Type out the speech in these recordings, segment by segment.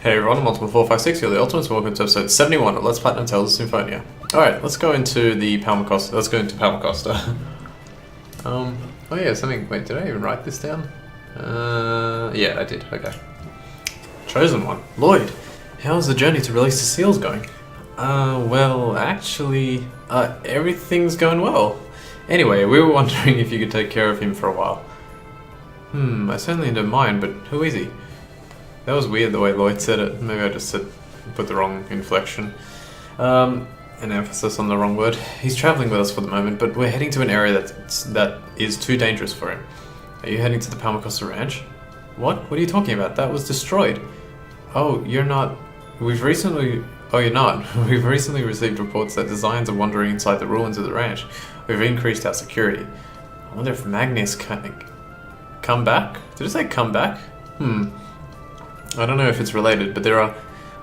Hey everyone, Multiple 456, you're the Ultimates, welcome to episode 71 of Let's Platinum Tales of Symphonia. Alright, let's go into the Palmacosta. Let's go into Palmacosta. Oh yeah, something, wait, did I even write this down? Yeah, I did, okay. Chosen one. Lloyd, how's the journey to release the seals going? Well, actually, everything's going well. Anyway, we were wondering if you could take care of him for a while. I certainly don't mind, but who is he? That was weird the way Lloyd said it. Maybe I just put the wrong inflection. An emphasis on the wrong word. He's traveling with us for the moment, but we're heading to an area that is too dangerous for him. Are you heading to the Palmacosta Ranch? What? What are you talking about? That was destroyed. Oh, you're not... Oh, you're not. We've recently received reports that designs are wandering inside the ruins of the ranch. We've increased our security. I wonder if Magnus can... Come back? Did it say come back? I don't know if it's related, but there are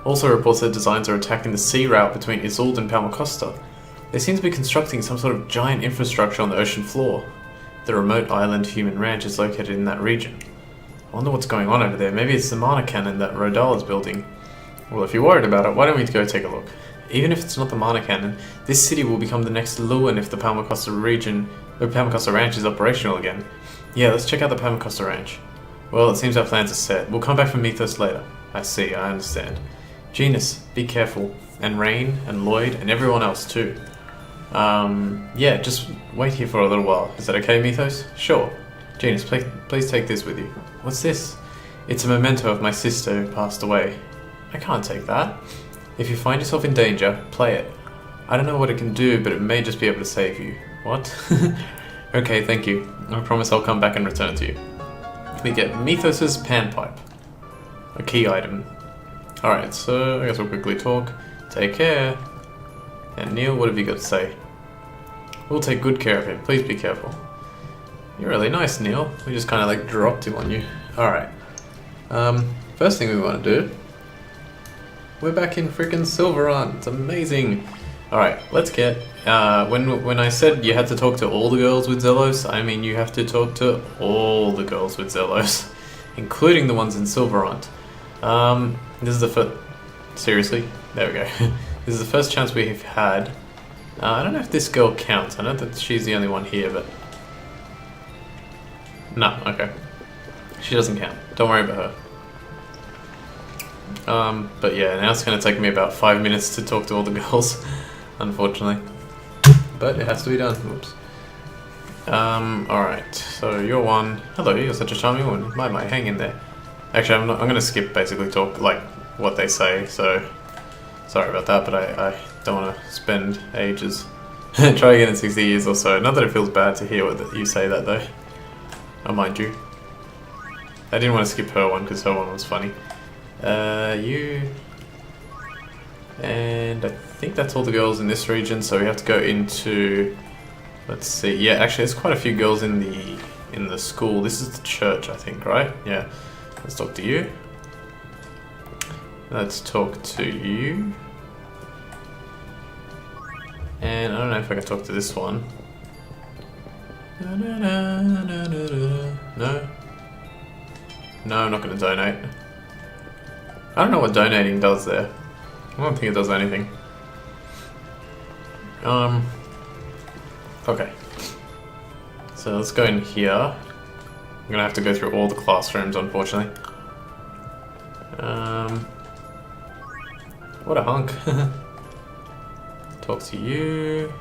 also reports that designs are attacking the sea route between Isolde and Palmacosta. They seem to be constructing some sort of giant infrastructure on the ocean floor. The remote island human ranch is located in that region. I wonder what's going on over there. Maybe it's the mana cannon that Rodal is building. Well, if you're worried about it, why don't we go take a look? Even if it's not the mana cannon, this city will become the next Lewin if the Palmacosta Ranch is operational again. Yeah, let's check out the Palmacosta Ranch. Well, it seems our plans are set. We'll come back for Mythos later. I see, I understand. Genus, be careful. And Rain, and Lloyd, and everyone else too. Yeah, just wait here for a little while. Is that okay, Mythos? Sure. Genus, please take this with you. What's this? It's a memento of my sister who passed away. I can't take that. If you find yourself in danger, play it. I don't know what it can do, but it may just be able to save you. What? Okay, thank you. I promise I'll come back and return to you. We get Mythos's panpipe. A key item. Alright, so I guess we'll quickly talk. Take care. And Neil, what have you got to say? We'll take good care of him. Please be careful. You're really nice, Neil. We just kind of like dropped him on you. Alright. First thing we want to do. We're back in freaking Silverant. It's amazing. Alright, let's get... when I said you had to talk to all the girls with Zelos, I mean you have to talk to all the girls with Zelos, including the ones in Silverant. This is the first... Seriously? There we go. This is the first chance we've had. I don't know if this girl counts. I know that she's the only one here, but... No, okay. She doesn't count. Don't worry about her. But yeah, now it's going to take me about 5 minutes to talk to all the girls. Unfortunately. But it has to be done. Whoops. Alright. So you're one. Hello, you're such a charming woman. My, hang in there. Actually, I'm going to skip basically like what they say, so sorry about that, but I don't want to spend ages. Try again in 60 years or so. Not that it feels bad to hear what you say that though. Oh, mind you. I didn't want to skip her one because her one was funny. You... And I think that's all the girls in this region, so we have to go into... Let's see, yeah, actually there's quite a few girls in the school. This is the church, I think, right? Yeah. Let's talk to you. Let's talk to you. And I don't know if I can talk to this one. No? No, I'm not going to donate. I don't know what donating does there. I don't think it does anything. Okay. So let's go in here. I'm gonna have to go through all the classrooms, unfortunately. What a hunk. Talk to you.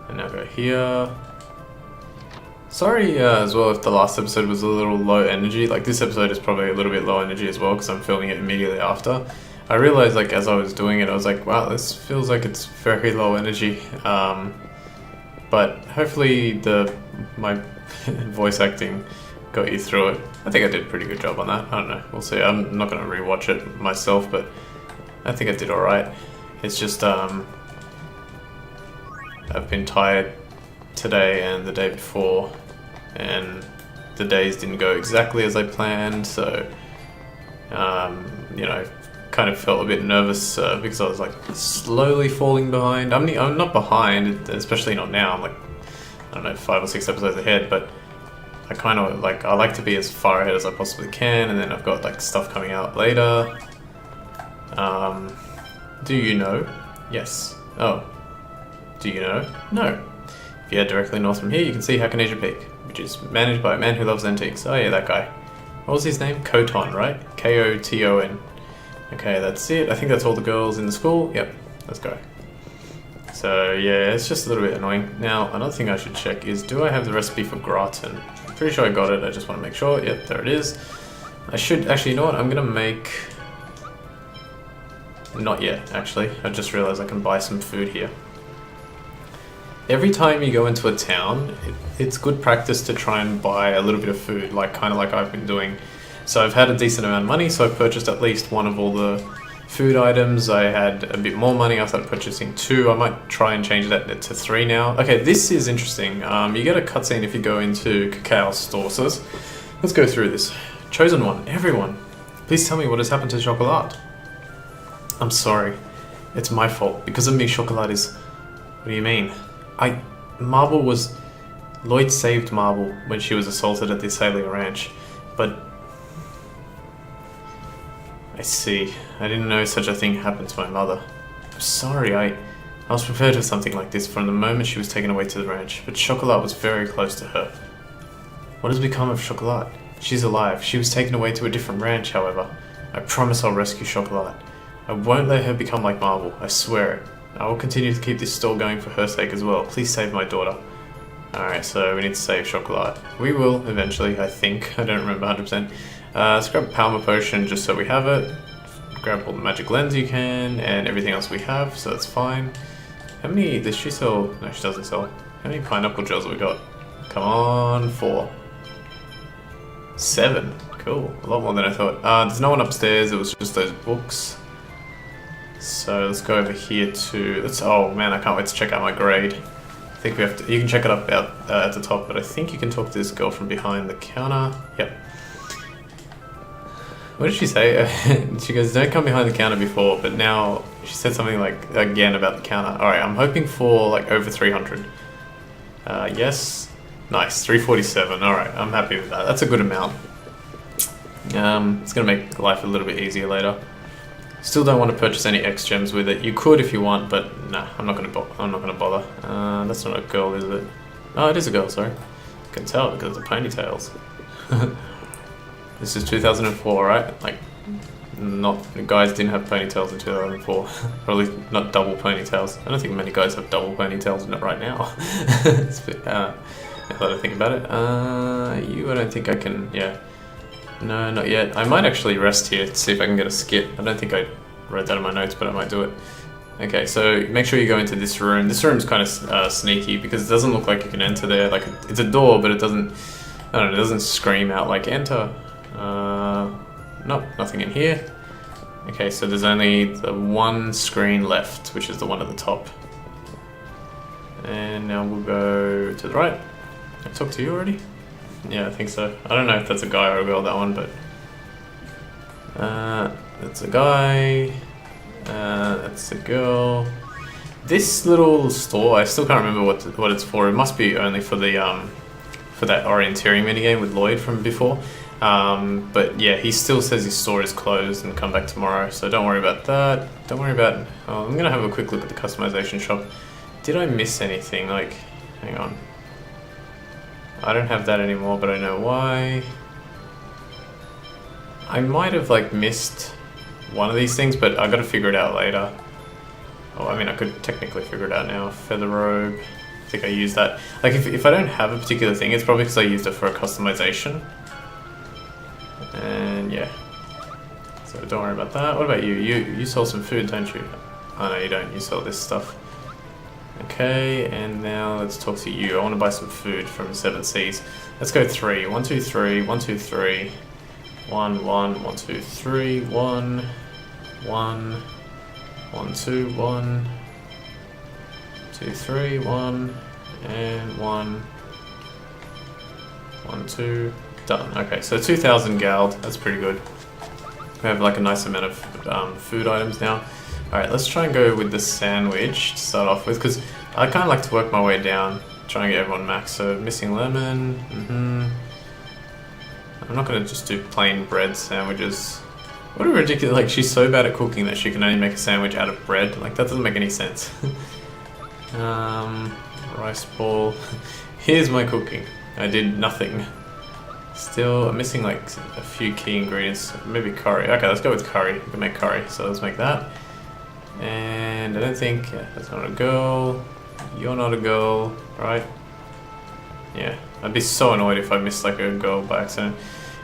And now go here. Sorry as well if the last episode was a little low energy. Like this episode is probably a little bit low energy as well because I'm filming it immediately after. I realized like as I was doing it I was like, wow, this feels like it's very low energy. But hopefully my voice acting got you through it. I think I did a pretty good job on that. I don't know, we'll see. I'm not going to rewatch it myself, but I think I did alright. It's just I've been tired today and the day before, and the days didn't go exactly as I planned, so you know, kind of felt a bit nervous because I was like slowly falling behind. I'm not behind, especially not now. I'm like, I don't know, 5 or 6 episodes ahead, but I kind of like, I like to be as far ahead as I possibly can, and then I've got like stuff coming out later. Do you know? Yes. Oh. Do you know? No. If you head directly north from here, you can see Hackinasia Peak, which is managed by a man who loves antiques. Oh yeah, that guy. What was his name? Koton, right? Koton. Okay, that's it. I think that's all the girls in the school. Yep, let's go. So yeah, it's just a little bit annoying. Now, another thing I should check is, do I have the recipe for gratin? Pretty sure I got it, I just want to make sure. Yep, there it is. I should, actually, you know what? I'm gonna make... Not yet, actually. I just realized I can buy some food here. Every time you go into a town, it's good practice to try and buy a little bit of food, like kind of like I've been doing. So I've had a decent amount of money, so I've purchased at least one of all the food items. I had a bit more money, I started purchasing 2. I might try and change that to 3 now. Okay, this is interesting. You get a cutscene if you go into Cacao's store. So let's go through this. Chosen one, everyone. Please tell me what has happened to Chocolat. I'm sorry. It's my fault. Because of me, Chocolat is... What do you mean? Marble was... Lloyd saved Marble when she was assaulted at the Azalea Ranch. But... I see. I didn't know such a thing happened to my mother. I'm sorry, I was prepared for something like this from the moment she was taken away to the ranch, but Chocolat was very close to her. What has become of Chocolat? She's alive. She was taken away to a different ranch, however. I promise I'll rescue Chocolat. I won't let her become like Marble, I swear it. I will continue to keep this store going for her sake as well. Please save my daughter. Alright, so we need to save Chocolat. We will, eventually, I think. I don't remember 100%. Let's grab a Palmer Potion just so we have it. Grab all the magic lens you can, and everything else we have, so that's fine. How many does she sell? No, she doesn't sell. How many pineapple gels have we got? Come on, 4. 7. Cool. A lot more than I thought. There's no one upstairs, it was just those books. So let's go over here to... oh man, I can't wait to check out my grade. I think we have to... You can check it up out at the top, but I think you can talk to this girl from behind the counter. Yep. What did she say? She goes, don't come behind the counter before, but now she said something like, again about the counter. Alright, I'm hoping for like over 300. Yes. Nice, 347. Alright, I'm happy with that. That's a good amount. It's going to make life a little bit easier later. Still don't want to purchase any X gems with it. You could if you want, but nah, I'm not going to bother. That's not a girl, is it? Oh, it is a girl, sorry. I can tell because of the ponytails. This is 2004, right? Like, guys didn't have ponytails in 2004. Or at least not double ponytails. I don't think many guys have double ponytails right now. It's a bit, now that I think about it. I don't think I can, yeah. No, not yet. I might actually rest here to see if I can get a skit. I don't think I wrote that in my notes, but I might do it. Okay, so make sure you go into this room. This room's kind of sneaky because it doesn't look like you can enter there. Like, it's a door, but it doesn't, I don't know, it doesn't scream out like enter. Nope, nothing in here. Okay, so there's only the one screen left, which is the one at the top. And now we'll go to the right. I talked to you already? Yeah, I think so. I don't know if that's a guy or a girl, that one, but... that's a guy. That's a girl. This little store, I still can't remember what it's for. It must be only for the for that orienteering minigame with Lloyd from before. But yeah, he still says his store is closed and come back tomorrow, so don't worry about that. Don't worry about... Oh, I'm gonna have a quick look at the customization shop. Did I miss anything? Like, hang on. I don't have that anymore, but I know why. I might have like missed one of these things, but I gotta figure it out later. Oh, I mean, I could technically figure it out now. Feather robe. I think I used that. Like, if I don't have a particular thing, it's probably because I used it for a customization. And yeah. So don't worry about that. What about you? You sell some food, don't you? Oh no, you don't. You sell this stuff. Okay, and now let's talk to you. I want to buy some food from 7 Seas. Let's go 3. 1, 2, 3. 1, 2, 3. 1, 1, 1, 2, 3. 1, 1, 1, 2, 1, 2, 3, 1, and 1, 1, 2. Done. Okay, so 2,000 gold. That's pretty good. We have like a nice amount of food items now. Alright, let's try and go with the sandwich to start off with, because I kind of like to work my way down, try and get everyone max. So missing lemon, I'm not gonna just do plain bread sandwiches. What a ridiculous, like she's so bad at cooking that she can only make a sandwich out of bread. Like that doesn't make any sense. Rice ball. Here's my cooking. I did nothing. Still, I'm missing like a few key ingredients. Maybe curry. Okay, let's go with curry. We can make curry, so let's make that. And I don't think, yeah, that's not a girl. You're not a girl, right? Yeah, I'd be so annoyed if I missed like a girl by accident.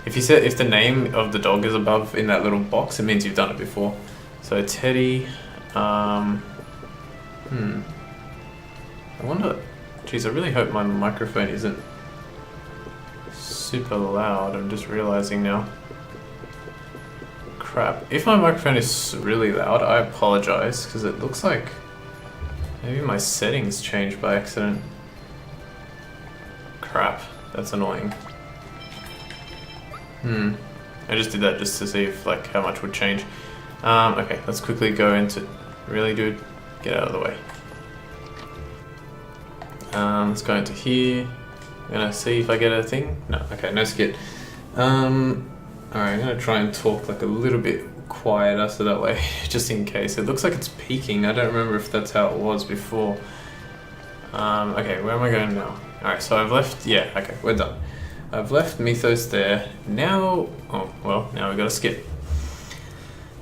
If the name of the dog is above in that little box, it means you've done it before. So Teddy, I wonder, geez, I really hope my microphone isn't super loud. I'm just realizing now. Crap. If my microphone is really loud, I apologize, because it looks like maybe my settings changed by accident. Crap. That's annoying. I just did that just to see if like how much would change. Okay, let's quickly go into... Really, dude? Get out of the way. Let's go into here. I'm gonna see if I get a thing. No, okay, no skit. Alright, I'm gonna try and talk like a little bit quieter so that way, just in case. It looks like it's peaking. I don't remember if that's how it was before. Okay, where am I going now? Alright, so I've left... Yeah, okay, we're done. I've left Mythos there. Now... Oh, well, now we gotta skip.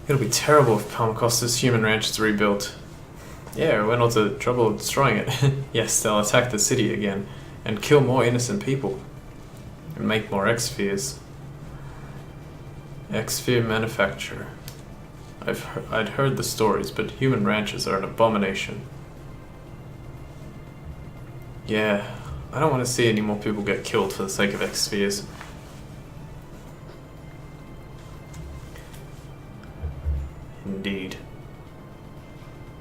It'll be terrible if Palmacosta's human ranch is rebuilt. Yeah, we went all to the trouble of destroying it. Yes, they'll attack the city again. And kill more innocent people. And make more X-spheres. X-sphere manufacturer. I'd heard the stories, but human ranches are an abomination. Yeah, I don't want to see any more people get killed for the sake of X-spheres. Indeed.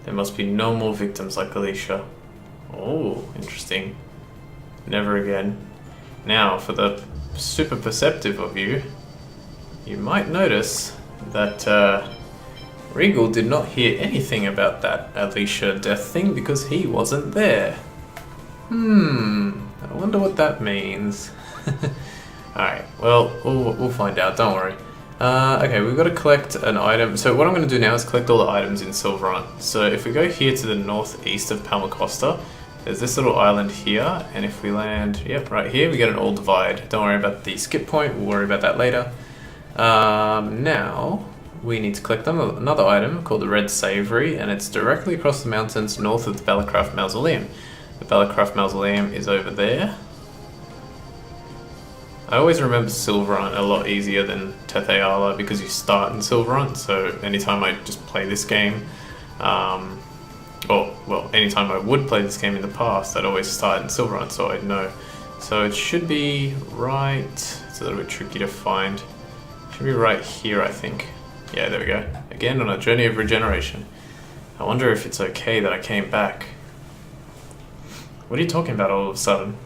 There must be no more victims like Alicia. Oh, interesting. Never again. Now, for the super perceptive of you, you might notice that Regal did not hear anything about that Alicia death thing because he wasn't there. I wonder what that means. Alright, well, we'll find out, don't worry. Okay, we've got to collect an item. So what I'm going to do now is collect all the items in Silverant. So if we go here to the northeast of Palmacosta, there's this little island here, and if we land, yep, right here, we get an all divide. Don't worry about the skip point, we'll worry about that later. Now, we need to collect another item called the Red Savory, and it's directly across the mountains north of the Balacraft Mausoleum. The Balacraft Mausoleum is over there. I always remember Silverant a lot easier than Tetheala because you start in Silverant, so anytime I just play this game, anytime I would play this game in the past, I'd always start in Silverant, so I'd know. So it should be right... It's a little bit tricky to find. It should be right here, I think. Yeah, there we go. Again, on a journey of regeneration. I wonder if it's okay that I came back. What are you talking about all of a sudden?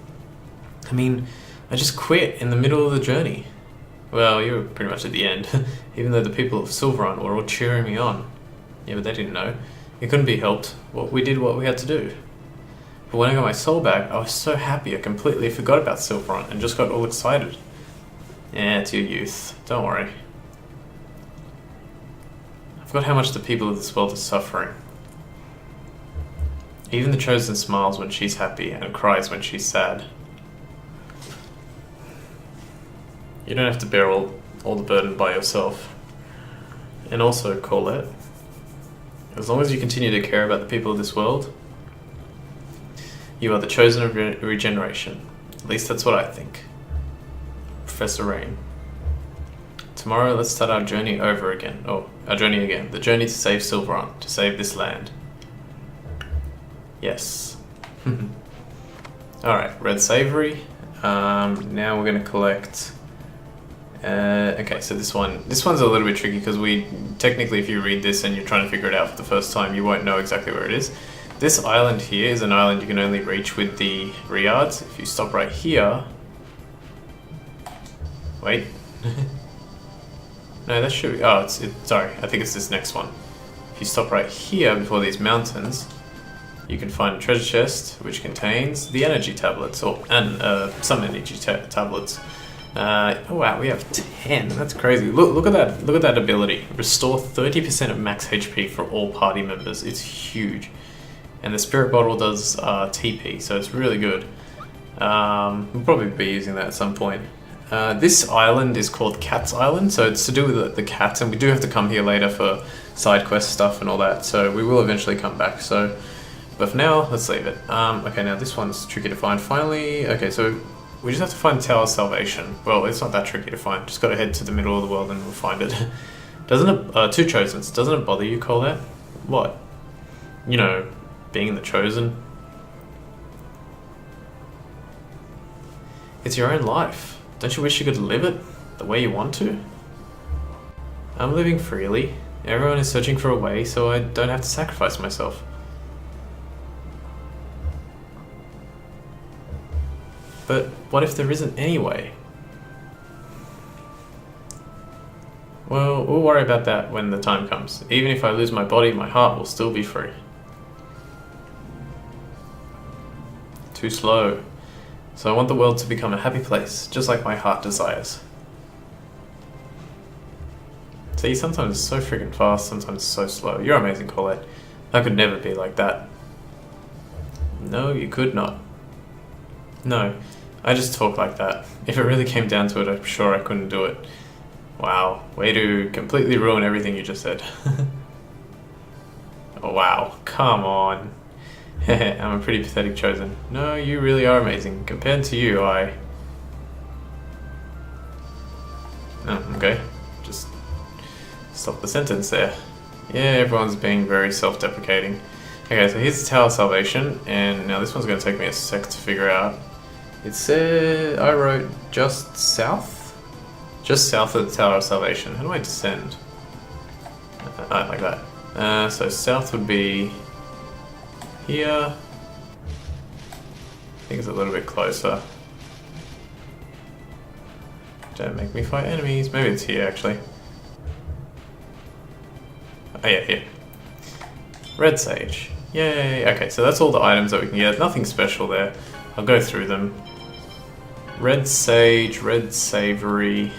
I mean, I just quit in the middle of the journey. Well, you were pretty much at the end, even though the people of Silverant were all cheering me on. Yeah, but they didn't know. It couldn't be helped. We did what we had to do. But when I got my soul back, I was so happy I completely forgot about Silverant and just got all excited. Yeah, it's your youth. Don't worry. I forgot how much the people of this world are suffering. Even the Chosen smiles when she's happy and cries when she's sad. You don't have to bear all the burden by yourself. And also, Colette, as long as you continue to care about the people of this world, you are the Chosen of regeneration. At least that's what I think. Professor Rain. Tomorrow, let's start our journey over again. Oh, our journey again. The journey to save Silverant, to save this land. Yes. Alright, Red Savory. Now we're going to collect... okay, so this one's a little bit tricky because technically if you read this and you're trying to figure it out for the first time, you won't know exactly where it is. This island here is an island you can only reach with the Riads. If you stop right here... Wait. No, that should be... Oh, sorry, I think it's this next one. If you stop right here before these mountains, you can find a treasure chest which contains the energy tablets, and some energy tablets. Oh wow, we have 10. That's crazy. Look at that. Look at that ability. Restore 30% of max HP for all party members. It's huge. And the spirit bottle does TP, so it's really good. We'll probably be using that at some point. This island is called Cat's Island, so it's to do with the cats, and we do have to come here later for side quest stuff and all that, so we will eventually come back. So, but for now, let's leave it. Okay, now this one's tricky to find. Finally, okay, so we just have to find Tower of Salvation. Well, it's not that tricky to find. Just got to head to the middle of the world and we'll find it. Doesn't it? Two Chosens. Doesn't it bother you, Colette? What? You know, being the Chosen. It's your own life. Don't you wish you could live it the way you want to? I'm living freely. Everyone is searching for a way, so I don't have to sacrifice myself. But what if there isn't any way? Well, we'll worry about that when the time comes. Even if I lose my body, my heart will still be free. Too slow. So I want the world to become a happy place, just like my heart desires. See, sometimes it's so freaking fast, sometimes it's so slow. You're amazing, Colette. I could never be like that. No, you could not. No, I just talk like that. If it really came down to it, I'm sure I couldn't do it. Wow, way to completely ruin everything you just said. Oh, wow, come on. I'm a pretty pathetic Chosen. No, you really are amazing. Compared to you, Oh, okay. Just stop the sentence there. Yeah, everyone's being very self-deprecating. Okay, so here's the Tower of Salvation, and now this one's going to take me a sec to figure out. It said, I wrote just south? Just south of the Tower of Salvation. How do I descend? Like that. So south would be here. I think it's a little bit closer. Don't make me fight enemies. Maybe it's here, actually. Oh yeah, here. Red Sage. Yay! Okay, so that's all the items that we can get. Nothing special there. I'll go through them. Red Sage, Red Savory.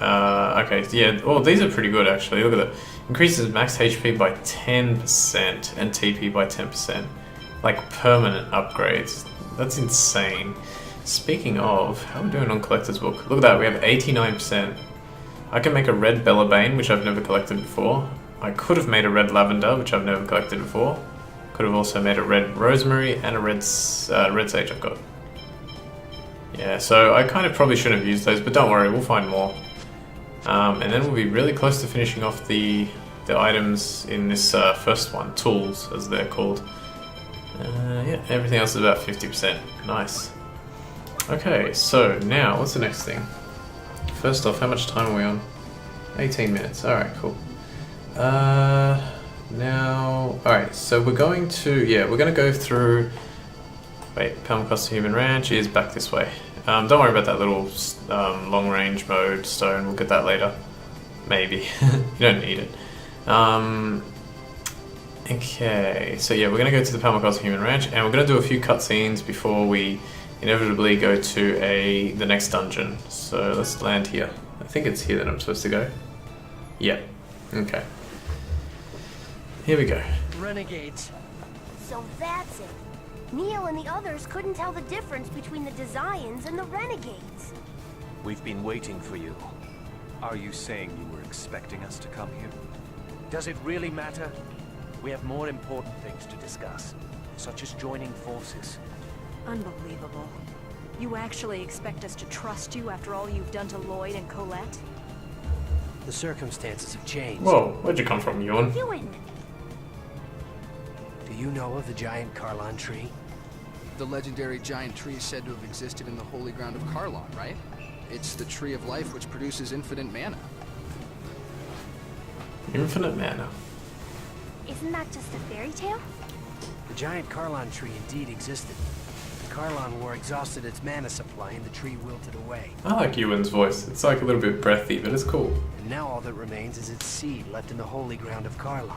Okay, yeah. Oh, these are pretty good, actually. Look at that. Increases max HP by 10% and TP by 10%. Like permanent upgrades. That's insane. Speaking of, how are we doing on Collector's Book? Look at that, we have 89%. I can make a red Bellabane, which I've never collected before. I could have made a red Lavender, which I've never collected before. Could have also made a red Rosemary and a red Sage I've got. Yeah, so I kind of probably shouldn't have used those, but don't worry, we'll find more. And then we'll be really close to finishing off the items in this first one, tools as they're called. Yeah, everything else is about 50%. Nice. Okay, so now, what's the next thing? First off, how much time are we on? 18 minutes. Alright, cool. Now, alright, so we're going to go through... Wait, Palmacosta Human Ranch is back this way. Don't worry about that little long-range mode stone, we'll get that later. Maybe. You don't need it. Okay, so yeah, we're going to go to the Palmacosta Human Ranch, and we're going to do a few cutscenes before we inevitably go to the next dungeon. So let's land here. I think it's here that I'm supposed to go. Yeah. Okay. Here we go. Renegades. So that's it. Neil and the others couldn't tell the difference between the Desians and the Renegades. We've been waiting for you. Are you saying you were expecting us to come here? Does it really matter? We have more important things to discuss, such as joining forces. Unbelievable. You actually expect us to trust you after all you've done to Lloyd and Colette? The circumstances have changed. Whoa, where'd you come from, Ewan? Ewan. Do you know of the giant Carlon tree? The legendary giant tree is said to have existed in the holy ground of Carlon, right? It's the tree of life which produces infinite mana. Infinite mana. Isn't that just a fairy tale? The giant Carlon tree indeed existed. The Carlon War exhausted its mana supply and the tree wilted away. I like Ewan's voice. It's like a little bit breathy, but it's cool. And now all that remains is its seed left in the holy ground of Carlon.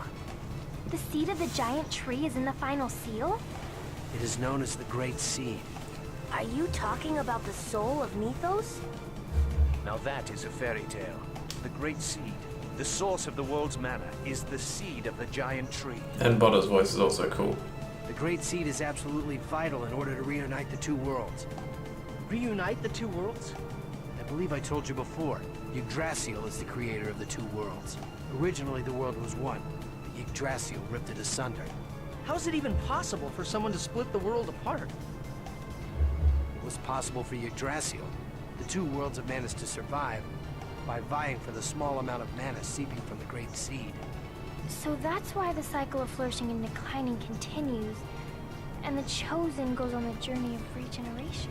The seed of the giant tree is in the final seal? It is known as the Great Seed. Are you talking about the soul of Mythos? Now that is a fairy tale. The Great Seed, the source of the world's mana, is the seed of the giant tree. And Botta's voice is also cool. The Great Seed is absolutely vital in order to reunite the two worlds. Reunite the two worlds? I believe I told you before, Yggdrasil is the creator of the two worlds. Originally the world was one, but Yggdrasil ripped it asunder. How is it even possible for someone to split the world apart? It was possible for Yggdrasil. The two worlds have managed to survive by vying for the small amount of mana seeping from the Great Seed. So that's why the cycle of flourishing and declining continues, and the Chosen goes on the journey of regeneration.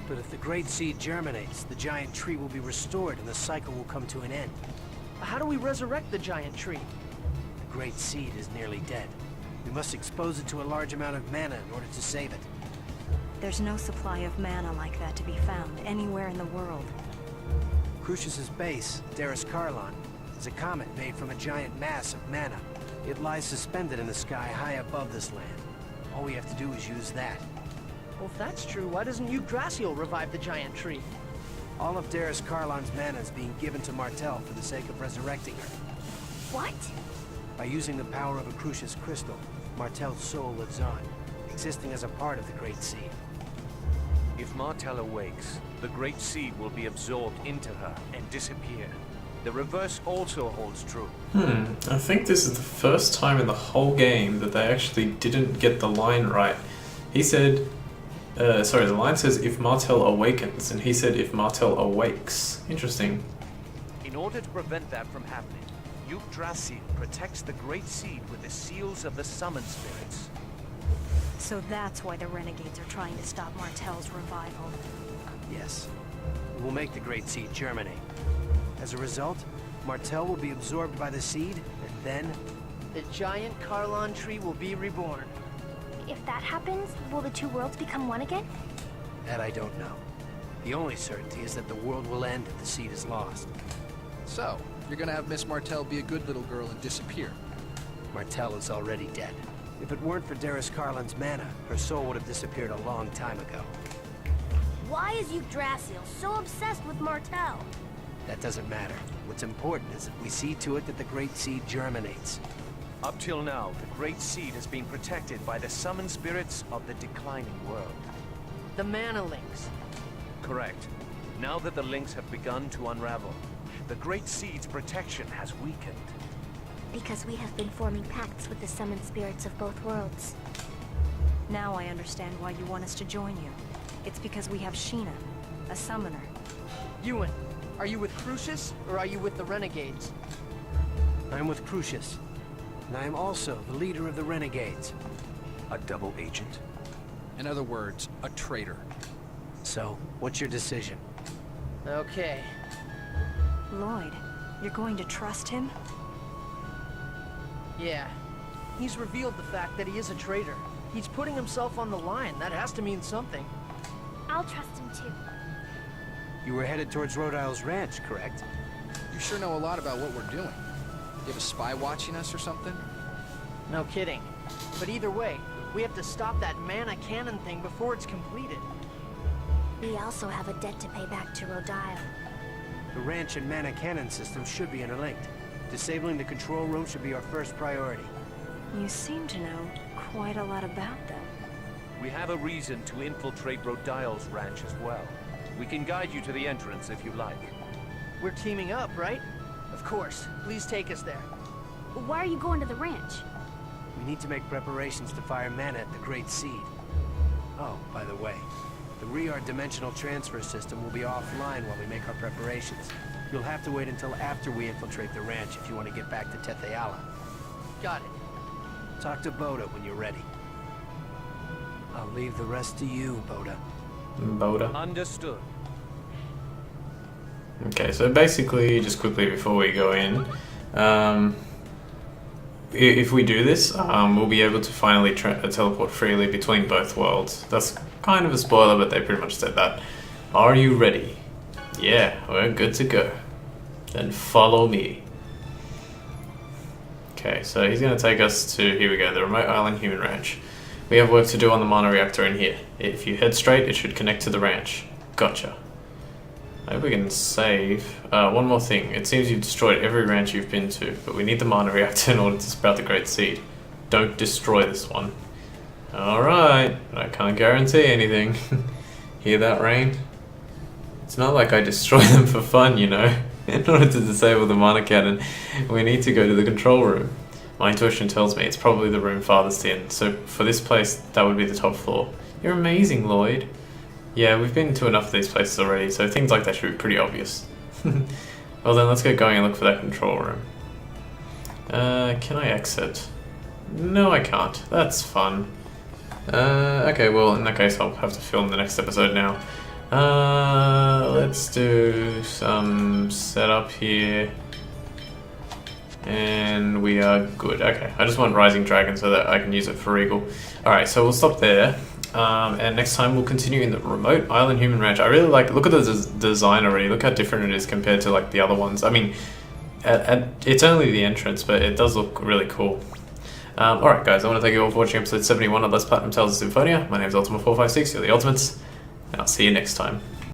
But if the Great Seed germinates, the giant tree will be restored and the cycle will come to an end. How do we resurrect the giant tree? The Great Seed is nearly dead. We must expose it to a large amount of mana in order to save it. There's no supply of mana like that to be found anywhere in the world. Crucius's base, Darius Karlon, is a comet made from a giant mass of mana. It lies suspended in the sky high above this land. All we have to do is use that. Well, if that's true, why doesn't Yggdrasil revive the giant tree? All of Darius Karlon's mana is being given to Martel for the sake of resurrecting her. What? By using the power of a Crucius crystal, Martel's soul lives on, existing as a part of the Great Seed. If Martel awakes, the Great Seed will be absorbed into her and disappear. The reverse also holds true. I think this is the first time in the whole game that they actually didn't get the line right. He said, the line says if Martel awakens, and he said if Martel awakes. Interesting. In order to prevent that from happening, Yggdrasil protects the Great Seed with the seals of the Summon Spirits. So that's why the Renegades are trying to stop Martel's revival. Yes. We will make the Great Seed germinate. As a result, Martel will be absorbed by the seed, and then... The giant Karlon tree will be reborn. If that happens, will the two worlds become one again? That I don't know. The only certainty is that the world will end if the seed is lost. So, you're gonna have Miss Martel be a good little girl and disappear. Martel is already dead. If it weren't for Darius Karlon's mana, her soul would have disappeared a long time ago. Why is Yggdrasil so obsessed with Martel? That doesn't matter. What's important is that we see to it that the Great Seed germinates. Up till now, the Great Seed has been protected by the Summon Spirits of the declining world. The mana links. Correct. Now that the links have begun to unravel, the Great Seed's protection has weakened. Because we have been forming pacts with the summoned spirits of both worlds. Now I understand why you want us to join you. It's because we have Sheena, a summoner. Ewan, are you with Crucius, or are you with the Renegades? I'm with Crucius, and I am also the leader of the Renegades. A double agent? In other words, a traitor. So, what's your decision? Okay. Lloyd, you're going to trust him? Yeah. He's revealed the fact that he is a traitor. He's putting himself on the line. That has to mean something. I'll trust him too. You were headed towards Rhode Isle's ranch, correct? You sure know a lot about what we're doing. You have a spy watching us or something? No kidding. But either way, we have to stop that mana cannon thing before it's completed. We also have a debt to pay back to Rhode Isle. The ranch and mana cannon system should be interlinked. Disabling the control room should be our first priority. You seem to know quite a lot about them. We have a reason to infiltrate Rodile's ranch as well. We can guide you to the entrance if you like. We're teaming up, right? Of course. Please take us there. Why are you going to the ranch? We need to make preparations to fire mana at the Great Seed. Oh, by the way, the Riar dimensional transfer system will be offline while we make our preparations. You'll have to wait until after we infiltrate the ranch if you want to get back to Tetheala. Got it. Talk to Boda when you're ready. I'll leave the rest to you, Boda. Boda. Understood. Okay, so basically, just quickly before we go in, if we do this, we'll be able to finally teleport freely between both worlds. That's kind of a spoiler, but they pretty much said that. Are you ready? Yeah, we're good to go. Then follow me. Okay, so he's going to take us to, here we go, the remote island human ranch. We have work to do on the mana reactor in here. If you head straight, it should connect to the ranch. Gotcha. I hope we can save. One more thing. It seems you've destroyed every ranch you've been to, but we need the mana reactor in order to sprout the Great Seed. Don't destroy this one. Alright, I can't guarantee anything. Hear that, Rain? It's not like I destroy them for fun, you know. In order to disable the mana cannon, we need to go to the control room. My intuition tells me it's probably the room farthest in, so for this place, that would be the top floor. You're amazing, Lloyd. Yeah, we've been to enough of these places already, so things like that should be pretty obvious. Well then, let's get going and look for that control room. Can I exit? No, I can't. That's fun. Okay, well, in that case, I'll have to film the next episode now. Let's do some setup here. And we are good. Okay, I just want Rising Dragon so that I can use it for Regal. Alright, so we'll stop there. And next time we'll continue in the remote island human ranch. I really like, look at the design already. Look how different it is compared to like the other ones. I mean, it's only the entrance, but it does look really cool. Alright guys, I want to thank you all for watching episode 71 of Let's Platinum Tales of Symphonia. My name is Ultima456, you're the Ultimates, and I'll see you next time.